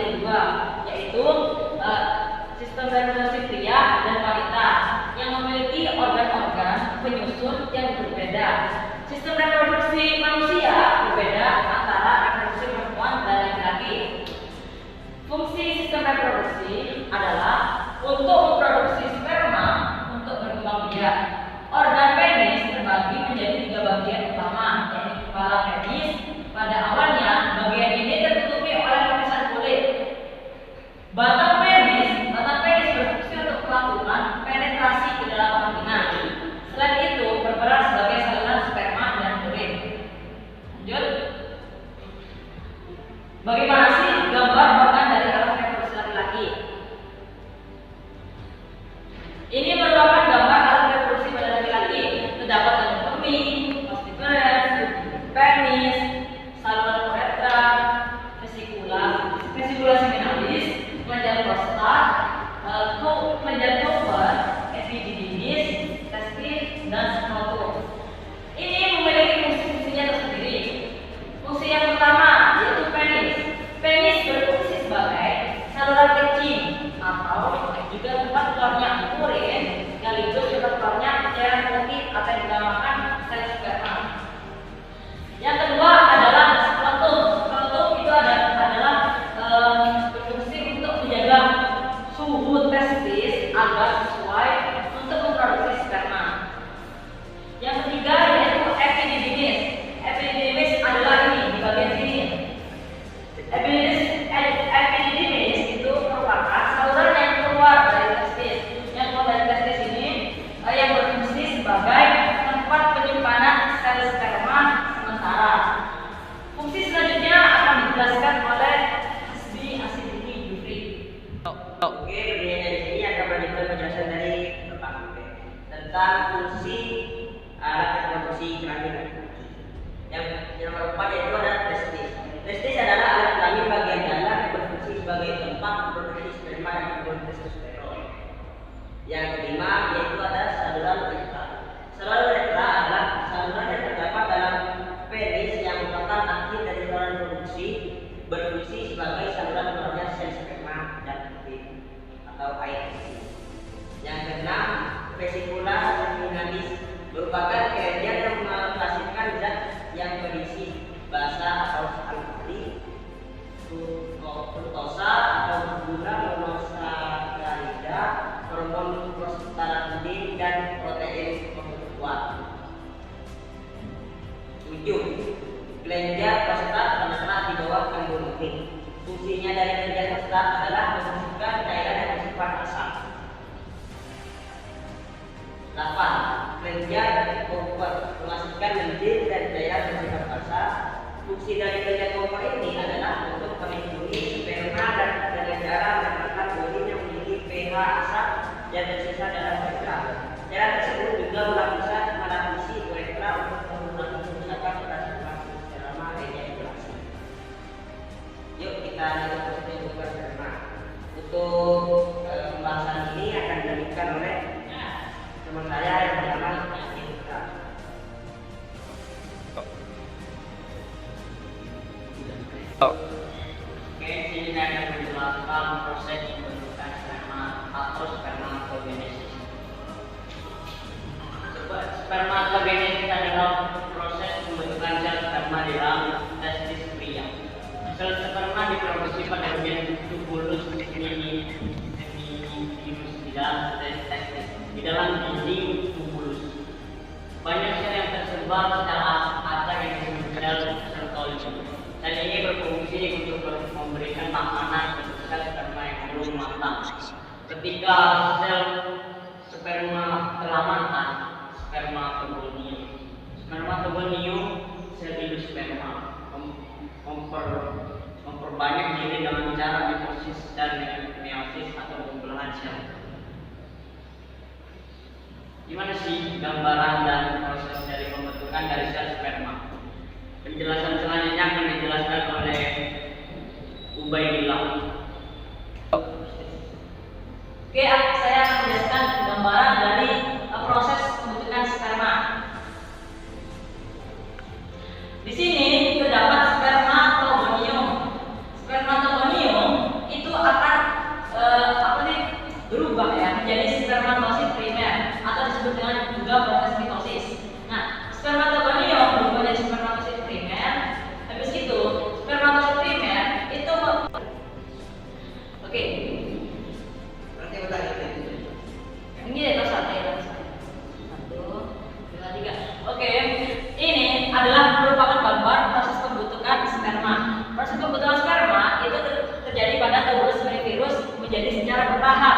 menjadi dua, yaitu sistem reproduksi pria dan wanita yang memiliki organ-organ penyusun yang berbeda. Sistem reproduksi manusia berbeda antara reproduksi perempuan dan laki-laki. Fungsi sistem reproduksi adalah untuk memproduksi sperma untuk berkembang biak. Organ penis terbagi menjadi 3 bagian utama, yaitu kepala penis. Pada awalnya, bagian ini tertutupi oleh lapisan kulit. Batang penis berfungsi untuk melakukan penetrasi ke dalam vagina. Selain itu, berperan sebagai saluran sperma dan urin. Lanjut. Bagaimana sih gambar organ dari alat reproduksi laki-laki? Ini merupakan gambar alat reproduksi pada laki-laki. Terdapat tanduk kemih, oviparous, penis, saluran uretra, vesikula seminalis, kelenjar prostat, kelenjar Cooper, epididymis, testis, dan skrotum. Ini memiliki fungsi-fungsinya tersendiri. Fungsi yang pertama yaitu penis. Penis berfungsi sebagai saluran kencing atau juga tempat keluarnya urin, sekaligus tempat keluarnya cairan putih atau yang dinamakan sel sperma. Yang kedua adalah skrotum. Skrotum itu adalah berfungsi untuk menjaga suhu testis agar sesuai untuk memproduksi sperma. Yang ketiga yaitu epididymis. Epididymis adalah ini di bagian sini. Epididymis itu merupakan saluran yang keluar dari testis. Yang keluar dari testis ini yang berfungsi sebagai tempat penyimpanan sel sperma sementara. Fungsi selanjutnya akan dijelaskan oleh Hasbi Asidiki Jufri. Oke, berdirinya di sini akan melanjutkan penjelasan dari Bapak Ampe tentang fungsi alat reproduksi kelamin laki-laki. Yang nomor 4 yaitu adalah testis. Testis adalah alat kelamin bagian dalam yang berfungsi sebagai tempat produksi sperma dan hormon testosteron. Yang kelima yaitu adalah saluran uretra. Saluran uretra adalah saluran yang terdapat dalam penis yang merupakan akhir dari saluran produksi, berfungsi sebagai saluran keluarnya sel sperma dan urin atau air. Yang keenam, vesikula seminalis merupakan kelenjar yang menghasilkan zat yang berisi basa atau alkali, fruktosa atau gula monosakarida, hormon prostaglandin dan protein pembentuk kuat. 7. Kelenjar prostat terletak di bawah kandung urin. Fungsinya dari kelenjar prostat adalah menghasilkan cairan yang bersifat asam. 8. Kelenjar Cooper menghasilkan lendir dan cairan bersifat basah. Fungsi dari kelenjar Cooper ini adalah untuk melindungi sperma dan darah mendapatkan urin yang memiliki pH asam dan tersisa dalam uretra. Cairan tersebut juga melapisi uretra untuk mengurangi kerusakan pada sirkulasi sperma ejakulasi. Yuk kita lanjut proses bukan sperma. Untuk pembahasan ini akan dilanjutkan oleh teman saya yang bernama Indra. Oke, sini saya akan menjelaskan proses pembentukan sperma atau spermatogenesis. Spermatogenesis adalah proses pembentukan sel sperma di dalam testis pria. Sel sperma diproduksi pada bagian tubulus minimus di dalam testis, di dalam dinding tubulus. Banyak sel yang tersebar secara acak yang disebut sel Sertoli. Sel ini berfungsi untuk memberikan makanan untuk sel sperma yang belum matang. Ketika sel sperma telah matang, spermatogonium sel induk sperma memperbanyak diri dengan cara mitosis dan meiosis atau pembelahan sel. Gimana sih gambaran dan proses dari pembentukan dari sel sperma? Penjelasan selanjutnya akan dijelaskan oleh Ubaidillah. Oke, saya akan menjelaskan gambaran dari proses pembentukan sperma. Di sini terdapat spermatogonium. Spermatogonium Oke. Berarti udah gitu. Ini ya satu ya. 1, 2, 3. Oke. Ini adalah merupakan gambar proses pembentukan sperma. Proses pembentukan sperma itu terjadi pada tubuh virus menjadi secara bertahap.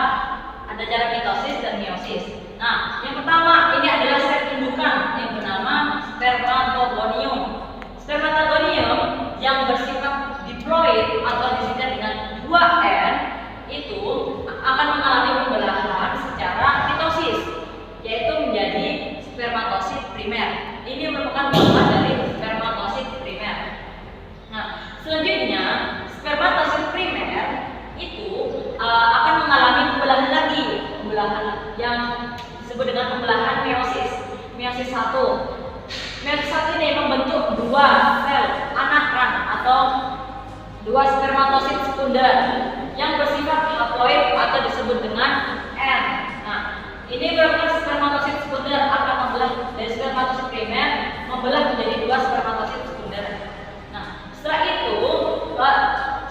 Ada cara mitosis dan meiosis. Nah, yang pertama ini adalah sel indukan yang bernama spermatogonium. Spermatogonium yang bersifat diploid atau disingkat dengan 2N itu akan mengalami pembelahan secara mitosis, yaitu menjadi spermatosit primer. Ini merupakan gambar dari spermatosit primer. Nah, selanjutnya spermatosit primer itu akan mengalami pembelahan lagi, pembelahan yang disebut dengan pembelahan meiosis. Meiosis 1. Meiosis 1 ini membentuk 2 sel anakan atau 2 spermatosit sekunder yang bersifat haploid atau disebut dengan N. Nah, ini merupakan spermatosit sekunder akan membelah dari spermatosit primer membelah menjadi 2 spermatosit sekunder. Nah, setelah itu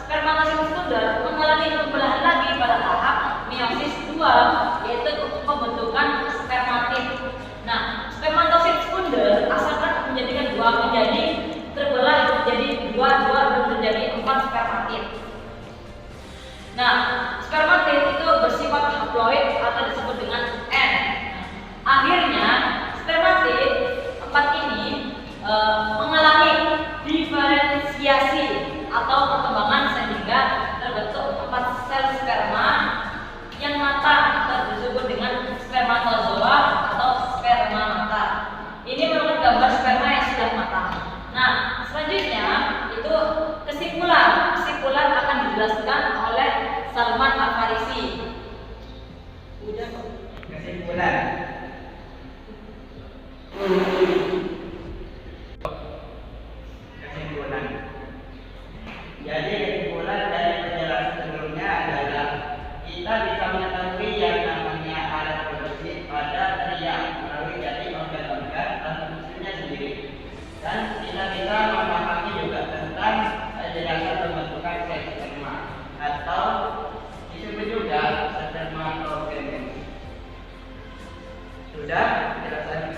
spermatosit sekunder mengalami pembelahan lagi pada tahap meiosis 2, yaitu pembentukan spermatid. Nah, spermatosit sekunder asalkan menjadikan 2 menjadi terbelah menjadi 2 dan menjadi 4 spermatid. Nah, spermatid itu bersifat haploid atau disebut dengan N. Akhirnya, spermatid 4 ini mengalami diferensiasi atau perkembangan sehingga terbentuk 4 sel sperma yang matang atau disebut dengan spermatozoa atau sperma matang. Ini merupakan gambar sperma yang sudah matang. Nah, selanjutnya itu kesimpulan akan dijelaskan oleh Salman Al-Farisi. Udah kok. Kesimpulan. Jadi kesimpulan dari penjelasan sebelumnya adalah kita bisa mengetahui yang namanya alat produksi pada pria melalui jadi organ-organ dan fungsinya sendiri. Dan kita bisa memahami juga tentang penjelasan pembentukan sel sperma atau disebut juga spermatogenesis. Sudah penjelasan.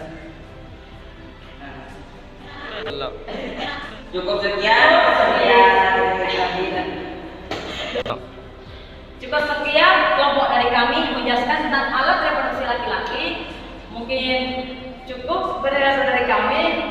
Nah. Cukup sekian. Cukup sekian kelompok dari kami menjelaskan tentang alat reproduksi laki-laki. Mungkin cukup dari kami.